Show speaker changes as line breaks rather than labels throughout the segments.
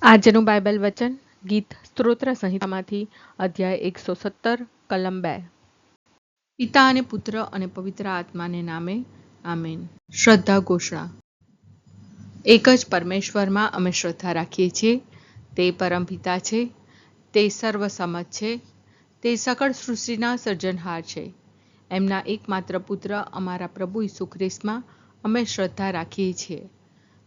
આજનું બાઇબલ વચન ગીત સ્તોત્ર સંહિતામાંથી અધ્યાય 117 કલમ 2. પિતા અને પુત્ર અને પવિત્ર આત્માને નામે આમેન. શ્રદ્ધા ઘોષણા. એક જ પરમેશ્વરમાં અમે શ્રદ્ધા રાખીએ છીએ. તે પરમપિતા છે, તે સર્વસમત છે, તે સકળ સૃષ્ટિના સર્જનહાર છે. એમના એકમાત્ર પુત્ર અમારા પ્રભુ ઈસુ ખ્રિસ્તમાં અમે શ્રદ્ધા રાખીએ છીએ.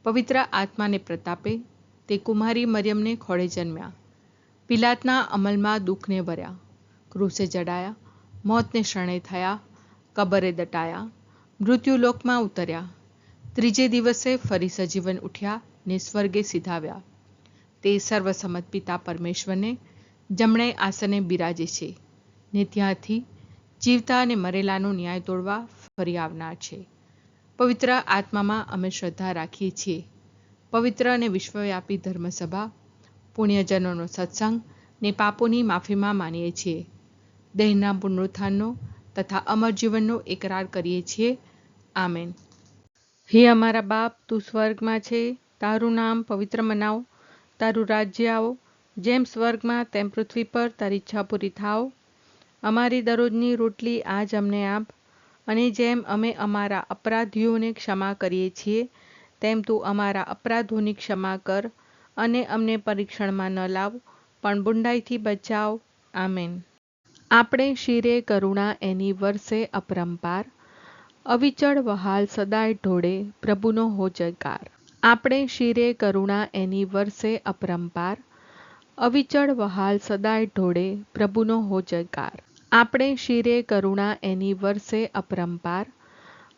પવિત્ર આત્માને પ્રતાપે તે કુમારી મરિયમને ખોળે જન્મ્યા. પિલાતના અમલમાં દુઃખને ભર્યા, ક્રૂસે જડાયા, મોતને શરણે થયા, કબરે દટાયા, મૃત્યુલોકમાં ઉતર્યા, ત્રીજે દિવસે ફરી સજીવન ઉઠ્યા ને સ્વર્ગે સીધાવ્યા. તે સર્વસમત પિતા પરમેશ્વરને જમણે આસને બિરાજે છે ને ત્યાંથી જીવતા અને મરેલાનો ન્યાય તોડવા ફરી આવનાર છે. પવિત્ર આત્મામાં અમે શ્રદ્ધા રાખીએ છીએ. પવિત્ર અને વિશ્વવ્યાપી ધર્મસભા, પુણ્યજનોનો સત્સંગ ને પાપોની માફીમાં માનીએ છીએ. દેહના પુનરુત્થાનનો તથા અમર જીવનનો એકરાર કરીએ છીએ. આમેન. હે અમારા બાપ, તું સ્વર્ગમાં છે, તારું નામ પવિત્ર મનાવો, તારું રાજ્ય આવો, જેમ સ્વર્ગમાં તેમ પૃથ્વી પર તારી ઈચ્છા પૂરી થાવ. અમારી દરરોજની રોટલી આજ અમને આપ, અને જેમ અમે અમારા અપરાધીઓને ક્ષમા કરીએ છીએ તેમ તું અમારા અપરાધોની ક્ષમા કર, અને અમને પરીક્ષણમાં ન લાવ, પણ બુંડાઈથી બચાવ. આમેન. આપણે શિરે કરુણા એની વરસે અપરંપાર, અવિચળ વહાલ સદાય ઢોળે પ્રભુનો હો જયકાર. આપણે શિરે કરુણા એની વરસે અપરંપાર, અવિચળ વહાલ સદાય ઢોળે પ્રભુનો હો જયકાર. આપણે શિરે કરુણા એની વરસે અપરંપાર,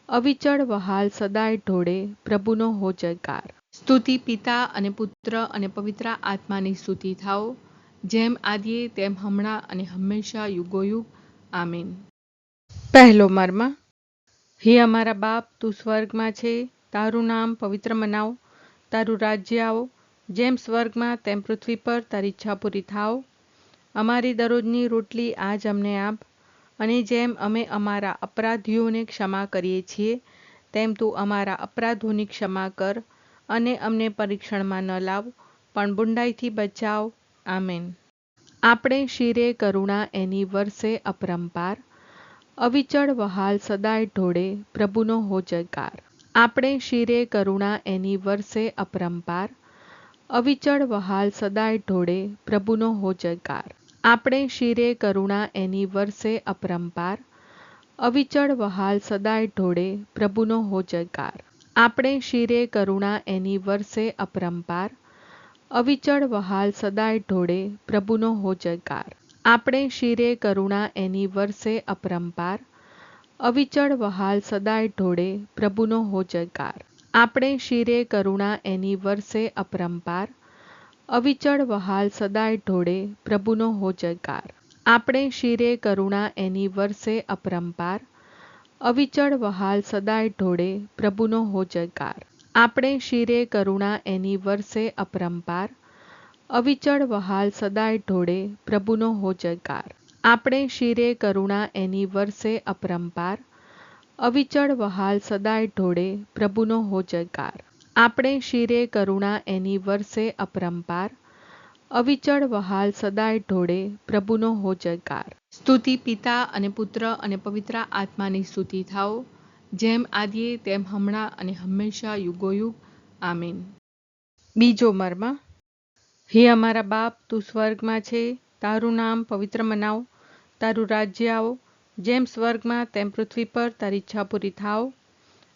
અવિચળ વહાલ સદાય ઢોળે પ્રભુનો હો જયકાર. સ્તુતિ પિતા અને પુત્ર અને પવિત્ર આત્માની સ્તુતિ થાઓ, જેમ આદિએ તેમ હમણાં અને હંમેશા યુગોયુગ. આમીન. પહેલો મર્મ. હે અમારા બાપ, તું સ્વર્ગમાં છે, તારું નામ પવિત્ર મનાવો, તારું રાજ્ય આવો, જેમ સ્વર્ગમાં તેમ પૃથ્વી પર તારી ઈચ્છા પૂરી થાવ. અમારી દરરોજની રોટલી આજ અમને આપ, અને જેમ અમે અમારા અપરાધીઓને ક્ષમા કરીએ છીએ તેમ તું અમારા અપરાધોની ક્ષમા કર, અને અમને પરીક્ષણમાં ન લાવ, પણ બુંડાઈથી બચાવ. આમેન. આપણે શિરે કરુણા એની વરસે અપરંપાર, અવિચળ વહાલ સદાય ઢોળે પ્રભુનો હો જયકાર. આપણે શિરે કરુણા એની વરસે અપરંપાર, અવિચળ વહાલ સદાય ઢોળે પ્રભુનો હો જયકાર. આપણે શિરે કરુણા એની વરસે અપરંપાર, અવિચળ વહાલ સદાય ઢોળે પ્રભુનો હો જયકાર. આપણે શિરે કરુણા એની વરસે અપરંપાર, અવિચળ વહાલ સદાય ઢોળે પ્રભુનો હો જયકાર. આપણે શિરે કરુણા એની વરસે અપરંપાર, અવિચળ વહાલ સદાય ઢોળે પ્રભુનો હો જયકાર. આપણે શિરે કરુણા એની વરસે અપરંપાર, અવિચળ વહાલ સદાય ઢોળે પ્રભુનો હો જયકાર. આપણે શિરે કરુણા એની વરસે અપરંપાર, અવિચળ વહાલ સદાય ઢોળે પ્રભુનો હો જયકાર. આપણે શિરે કરુણા એની વરસે અપરંપાર, અવિચળ વહાલ સદાય ઢોળે પ્રભુનો હો જયકાર. આપણે શિરે કરુણા એની વરસે અપરંપાર, અવિચળ વહાલ સદાય ઢોળે પ્રભુનો હો જયકાર. આપણે શિરે કરુણા એની વરસે અપરંપાર, અવિચળ વહાલ સદાય ઢોળે પ્રભુનો હો જયકાર. સ્તુતિ પિતા અને પુત્ર અને પવિત્ર આત્માની સ્તુતિ થાઓ, જેમ આદિએ તેમ હમણાં અને હંમેશા યુગોયુગ. આમીન. બીજો મર્મ. હે અમારા બાપ, તું સ્વર્ગમાં છે, તારું નામ પવિત્ર મનાવો, તારું રાજ્ય આવો, જેમ સ્વર્ગમાં તેમ પૃથ્વી પર તારી ઈચ્છા પૂરી થાવ.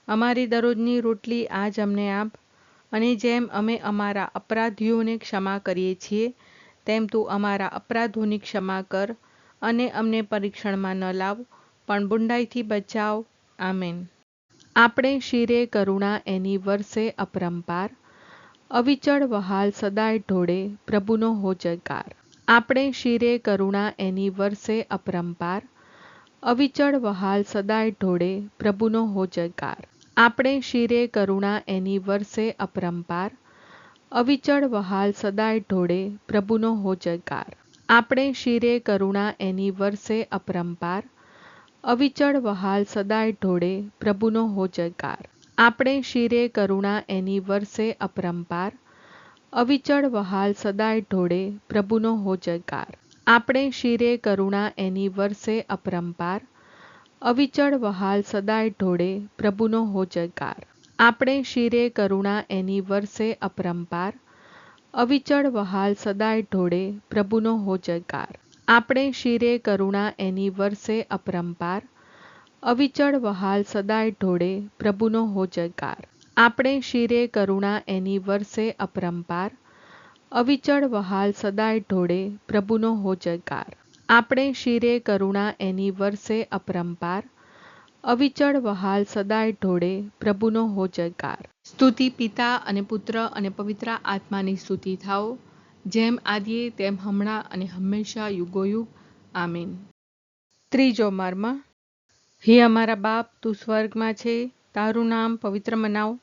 અમારી દરરોજની રોટલી આજ અમને આપ, અને જેમ અમે અમારા અપરાધીઓને ક્ષમા કરીએ છીએ તેમ તું અમારા અપરાધોની ક્ષમા કર, અને અમને પરીક્ષણમાં ન લાવ, પણ બુંડાઈથી બચાવ. આમેન. આપણે શિરે કરુણા એની વરસે અપરંપાર, અવિચળ વહાલ સદાય ઢોળે પ્રભુનો હો જયકાર. આપણે શિરે કરુણા એની વરસે અપરંપાર, અવિચળ વહાલ સદાય ઢોળે પ્રભુનો હો જયકાર. આપણે શિરે કરુણા એની વરસે અપરંપાર, અવિચળ વહાલ સદાય ઢોળે પ્રભુનો હો જયકાર. આપણે શિરે કરુણા એની વરસે અપરંપાર, અવિચળ વહાલ સદાય ઢોળે પ્રભુનો હો જયકાર. આપણે શિરે કરુણા એની વરસે અપરંપાર, અવિચળ વહાલ સદાય ઢોળે પ્રભુનો હો જયકાર. આપણે શિરે કરુણા એની વરસે અપરંપાર. અવિચળ વહાલ સદાય ઢોળે પ્રભુનો હો જયકાર. આપણે શિરે કરુણા એની વરસે અપરંપાર. અવિચળ વહાલ સદાય ઢોળે પ્રભુનો હો જયકાર. આપણે શિરે કરુણા એની વરસે અપરંપાર. અવિચળ વહાલ સદાય ઢોળે પ્રભુનો હો જયકાર. આપણે શિરે કરુણા એની વરસે અપરંપાર. અવિચળ વહાલ સદાય ઢોળે પ્રભુનો હો જયકાર. આપણે શિરે કરુણા એની વરસે અપરંપાર. અવિચળ વહાલ સદાય ઢોળે પ્રભુનો હો જયકાર. સ્તુતિ પિતા અને પુત્ર અને પવિત્ર આત્માની સ્તુતિ થાઓ, જેમ આદિએ તેમ હમણાં અને હંમેશા યુગોયુગ. આમીન. ત્રીજો મર્મ. હે અમારા બાપ, તું સ્વર્ગમાં છે, તારું નામ પવિત્ર મનાવ,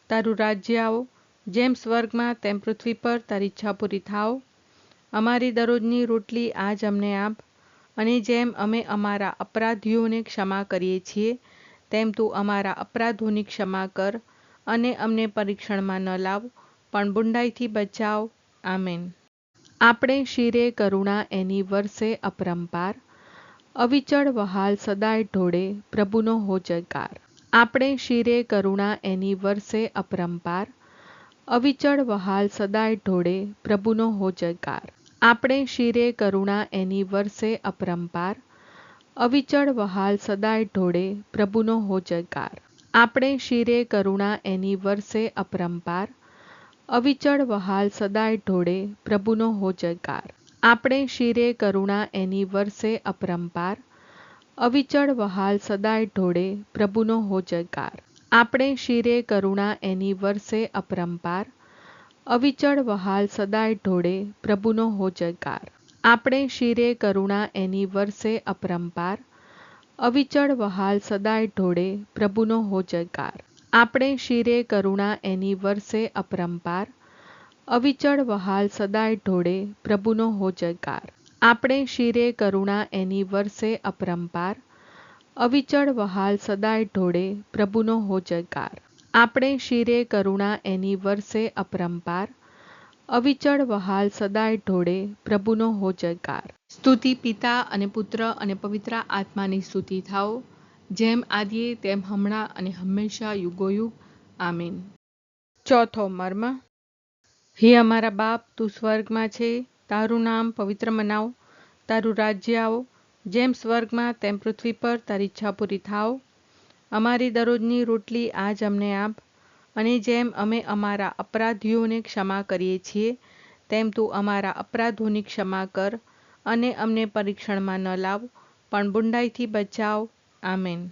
તારું રાજ્ય આવો, જેમ સ્વર્ગમાં તેમ પૃથ્વી પર તારી ઈચ્છા પૂરી થાવ. અમારી દરરોજની રોટલી આજ અમને આપ, અને જેમ અમે અમારા અપરાધીઓને ક્ષમા કરીએ છીએ, તેમ તું અમારા અપરાધોની ક્ષમા કર, અને અમને પરીક્ષણમાં ન લાવ, પણ બુંડાઈથી બચાવ. આમેન. આપણે શિરે કરુણા એની વરસે અપરંપાર. અવિચળ વહાલ સદાય ઢોળે પ્રભુનો હો જયકાર. આપણે શિરે કરુણા એની વરસે અપરંપાર. અવિચળ વહાલ સદાય ઢોળે પ્રભુનો હો જયકાર. આપણે શિરે કરુણા એની વરસે અપરંપાર. અવિચળ વહાલ સદાય ઢોળે પ્રભુનો હો જયકાર. આપણે શિરે કરુણા એની વરસે અપરંપાર. અવિચળ વહાલ સદાય ઢોળે પ્રભુનો હો જયકાર. આપણે શિરે કરુણા એની વરસે અપરંપાર. અવિચળ વહાલ સદાય ઢોળે પ્રભુનો હો જયકાર. આપણે શિરે કરુણા એની વરસે અપરંપાર. અવિચળ વહાલ સદાય ઢોળે પ્રભુનો હો જયકાર. આપણે શિરે કરુણા એની વરસે અપરંપાર. અવિચળ વહાલ સદાય ઢોળે પ્રભુનો હો જયકાર. આપણે શિરે કરુણા એની વરસે અપરંપાર. અવિચળ વહાલ સદાય ઢોળે પ્રભુનો હો જયકાર. આપણે શિરે કરુણા એની વરસે અપરંપાર. અવિચળ વહાલ સદાય ઢોળે પ્રભુનો હો જયકાર. આપણે શિરે કરુણા એની વરસે અપરંપાર. અવિચળ વહાલ સદાય ઢોળે પ્રભુનો હો જયકાર. સ્તુતિ પિતા અને પુત્ર અને પવિત્ર આત્માની સ્તુતિ થાઓ, જેમ આદિએ તેમ હમણાં અને હંમેશા યુગોયુગ. આમીન. ચોથો મર્મ. હે અમારા બાપ, તું સ્વર્ગમાં છે, તારું નામ પવિત્ર મનાવ, તારું રાજ્ય આવો, જેમ સ્વર્ગમાં તેમ પૃથ્વી પર તારી ઈચ્છા પૂરી થાવ. અમારી દરરોજની રોટલી આજ અમને આપ, અને જેમ અમે અમારા અપરાધીઓને ક્ષમા કરીએ છીએ, તેમ તું અમારા અપરાધોની ક્ષમા કર, અને અમને પરીક્ષણમાં ન લાવ, પણ બુંડાઈથી બચાવ. આમેન.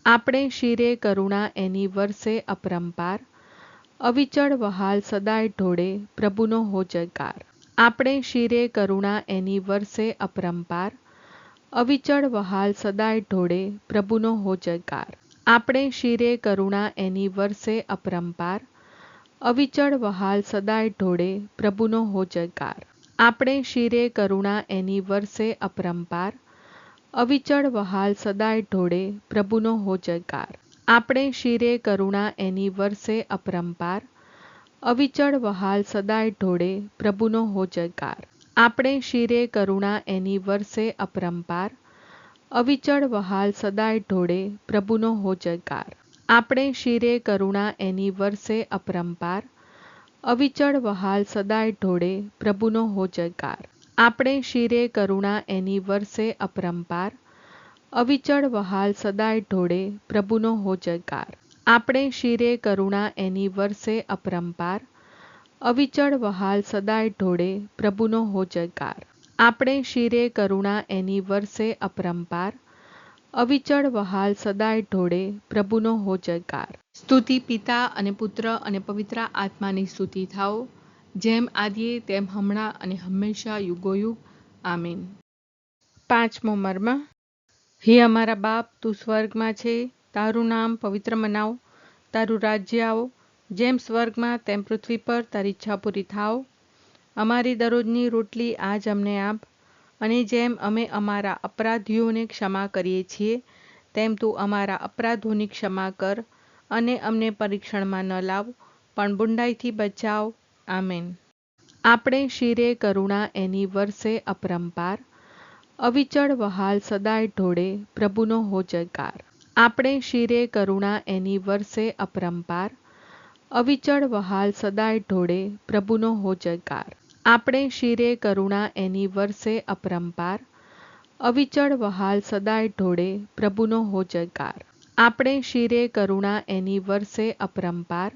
આપણે શિરે કરુણા એની વરસે અપરંપાર. અવિચળ વહાલ સદાય ઢોળે પ્રભુનો હો જયકાર. આપણે શિરે કરુણા એની વરસે અપરંપાર. અવિચળ વહાલ સદાય ઢોળે પ્રભુનો હો જયકાર. આપણે શિરે કરુણા એની વરસે અપરંપાર. અવિચળ વહાલ સદાય ઢોળે પ્રભુનો હો જયકાર. આપણે શિરે કરુણા એની વરસે અપરંપાર. અવિચળ વહાલ સદાય ઢોળે પ્રભુનો હો જયકાર. આપણે શિરે કરુણા એની વરસે અપરંપાર. અવિચળ વહાલ સદાય ઢોળે પ્રભુનો હો જયકાર. આપણે શિરે કરુણા એની વરસે અપરંપાર. અવિચળ વહાલ સદાય ઢોળે પ્રભુનો હો જયકાર. આપણે શિરે કરુણા એની વરસે અપરંપાર. અવિચળ વહાલ સદાય ઢોળે પ્રભુનો હો જયકાર. આપણે શિરે કરુણા એની વરસે અપરંપાર. અવિચળ વહાલ સદાય ઢોળે પ્રભુનો હો જયકાર. આપણે શિરે કરુણા એની વરસે અપરંપાર. અવિચળ વહાલ સદાય ઢોળે પ્રભુનો હો જયકાર. આપણે શિરે કરુણા એની વરસે અપરંપાર. અવિચળ વહાલ સદાય ઢોળે પ્રભુનો હો જયકાર. સ્તુતિ પિતા અને પુત્ર અને પવિત્ર આત્માની સ્તુતિ થાઓ, જેમ આદિએ તેમ હમણાં અને હંમેશા યુગોયુગ. આમીન. પાંચમો મર્મ. હે અમારા બાપ, તું સ્વર્ગમાં છે, તારું નામ પવિત્ર મનાવ, તારું રાજ્ય આવો, જેમ સ્વર્ગમાં તેમ પૃથ્વી પર તારી ઈચ્છા પૂરી થાવ. અમારી દરરોજની રોટલી આજ અમને આપ, અને જેમ અમે અમારા અપરાધીઓને ક્ષમા કરીએ છીએ, તેમ તું અમારા અપરાધોની ક્ષમા કર, અને અમને પરીક્ષણમાં ન લાવ, પણ બુંડાઈથી બચાવ. આમેન. આપણે શિરે કરુણા એની વરસે અપરંપાર, અવિચળ વહાલ સદાય ઢોળે પ્રભુનો હો જયકાર. આપણે શિરે કરુણા એની વરસે અપરંપાર, અવિચળ વહાલ સદાય ઢોળે પ્રભુનો હો જયકાર. આપણે શિરે કરુણા એની વરસે અપરંપાર, અવિચળ વહાલ સદાય ઢોળે પ્રભુનો હો જયકાર. આપણે શિરે કરુણા એની વરસે અપરંપાર,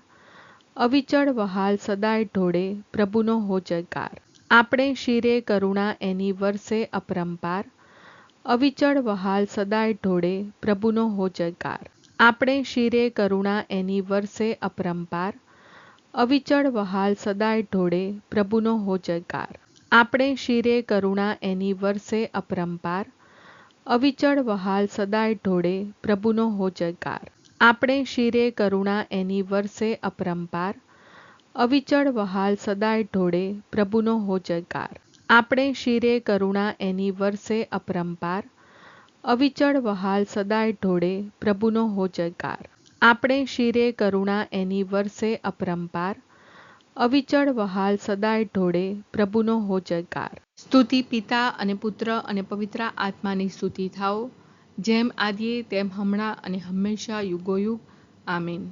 અવિચળ વહાલ સદાય ઢોળે પ્રભુનો હો જયકાર. આપણે શિરે કરુણા એની વરસે અપરંપાર, અવિચળ વહાલ સદાય ઢોળે પ્રભુનો હો જયકાર. આપણે શિરે કરુણા એની વરસે અપરંપાર, અવિચળ વહાલ સદાય ઢોળે પ્રભુનો હો જયકાર. આપણે શિરે કરુણા એની વરસે અપરંપાર, અવિચળ વહાલ સદાય ઢોળે પ્રભુનો હો જયકાર. આપણે શિરે કરુણા એની વરસે અપરંપાર, અવિચળ વહાલ સદાય ઢોળે પ્રભુનો હો જયકાર. આપણે શિરે કરુણા એની વરસે અપરંપાર, અવિચળ વહાલ સદાય ઢોળે પ્રભુનો હો જયકાર. આપણે શિરે કરુણા એની વરસે અપરંપાર, અવિચળ વહાલ સદાય ઢોળે પ્રભુનો હો જયકાર. સ્તુતિ પિતા અને પુત્ર અને પવિત્ર આત્માની સ્તુતિ થાઓ, જેમ આદિએ તેમ હમણાં અને હંમેશા યુગોયુગ. આમીન.